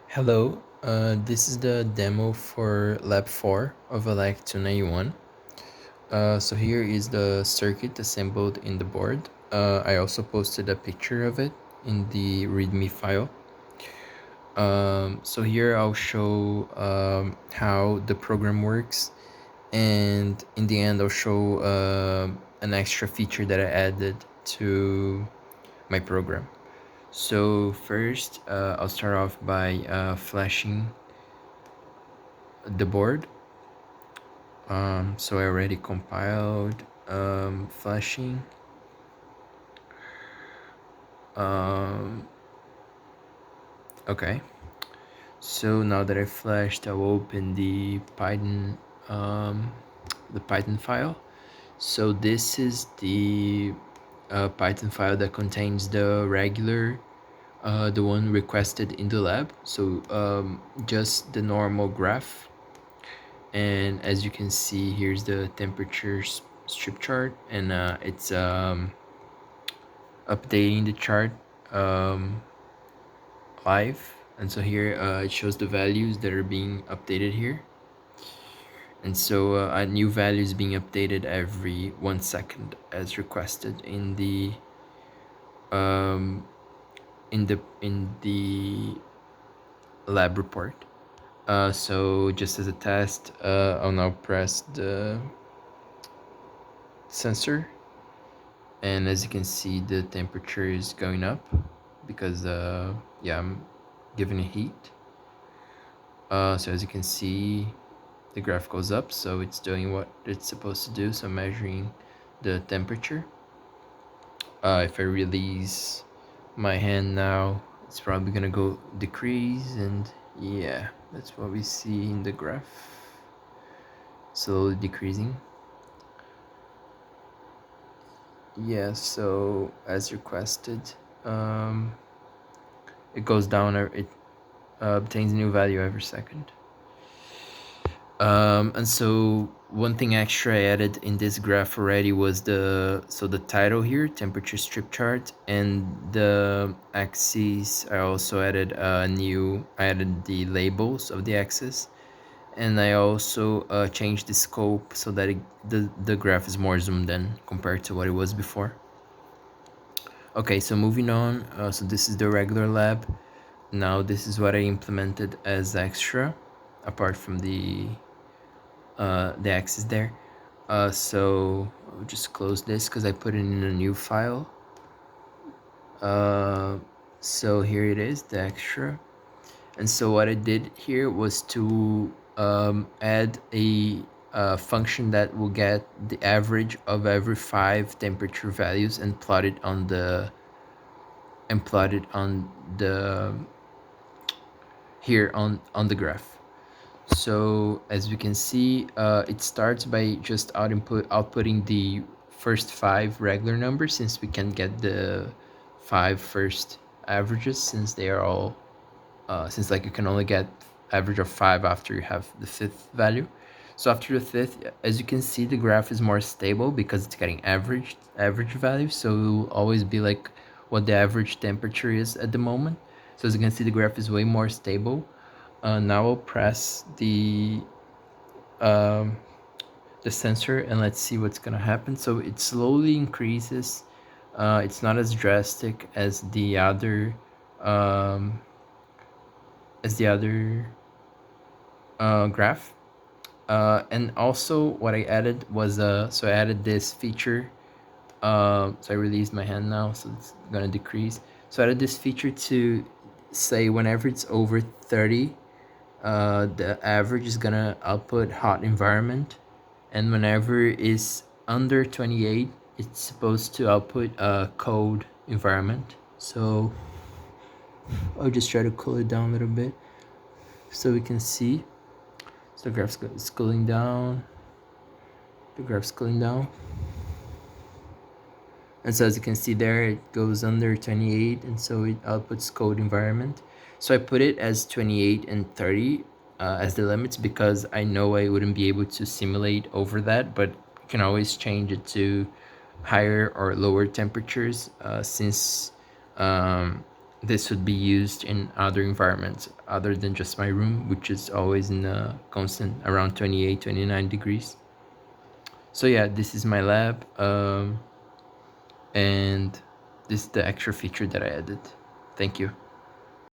Hello, this is the demo for Lab 4 of Elec 291. So here is the circuit assembled in the board. I also posted a picture of it in the README file. So here I'll show how the program works, and in the end I'll show an extra feature that I added to my program. So first I'll start off by flashing the board. So I already compiled flashing. Okay, so now that I flashed, I'll open the Python file. So this is the Python file that contains the regular, the one requested in the lab. So just the normal graph. And as you can see, here's the temperature strip chart, and it's updating the chart live. And so here it shows the values that are being updated here. And so a new value is being updated every 1 second as requested in the lab report. So just as a test, I'll now press the sensor, and as you can see, the temperature is going up because yeah, I'm giving it heat. So as you can see, the graph goes up, so it's doing what it's supposed to do, so measuring the temperature. If I release my hand now, it's probably gonna go decrease, and yeah, that's what we see in the graph, slowly decreasing. Yeah, so as requested, it goes down, it obtains a new value every second. And so one thing extra I added in this graph already was the title here, temperature strip chart, and the axes. I also added I added the labels of the axis, and I also changed the scope so that the graph is more zoomed in compared to what it was before. Okay, so moving on, so this is the regular lab. Now this is what I implemented as extra, apart from the axis there. So I'll just close this because I put it in a new file. So here it is, the extra. And so what I did here was to add a function that will get the average of every 5 temperature values and plot it on the here on the graph. So as we can see, it starts by just outputting the first 5 regular numbers, since we can get the 5 first averages, since they are all since like you can only get average of 5 after you have the 5th value. So after the 5th, as you can see, the graph is more stable because it's getting average value. So it will always be like what the average temperature is at the moment. So as you can see, the graph is way more stable. Now I'll press the sensor and let's see what's gonna happen. So it slowly increases. It's not as drastic as the other graph. And also what I added was so I added this feature. So I released my hand now, so it's gonna decrease. So I added this feature to say whenever it's over 30, the average is gonna output hot environment, and whenever it's under 28, it's supposed to output a cold environment. So I'll just try to cool it down a little bit so we can see. So the graph's cooling down. The graph's cooling down. And so as you can see there, it goes under 28, and so it outputs cold environment. So I put it as 28 and 30 as the limits because I know I wouldn't be able to simulate over that, but you can always change it to higher or lower temperatures since this would be used in other environments other than just my room, which is always in a constant around 28, 29 degrees. So yeah, this is my lab, and this is the extra feature that I added. Thank you.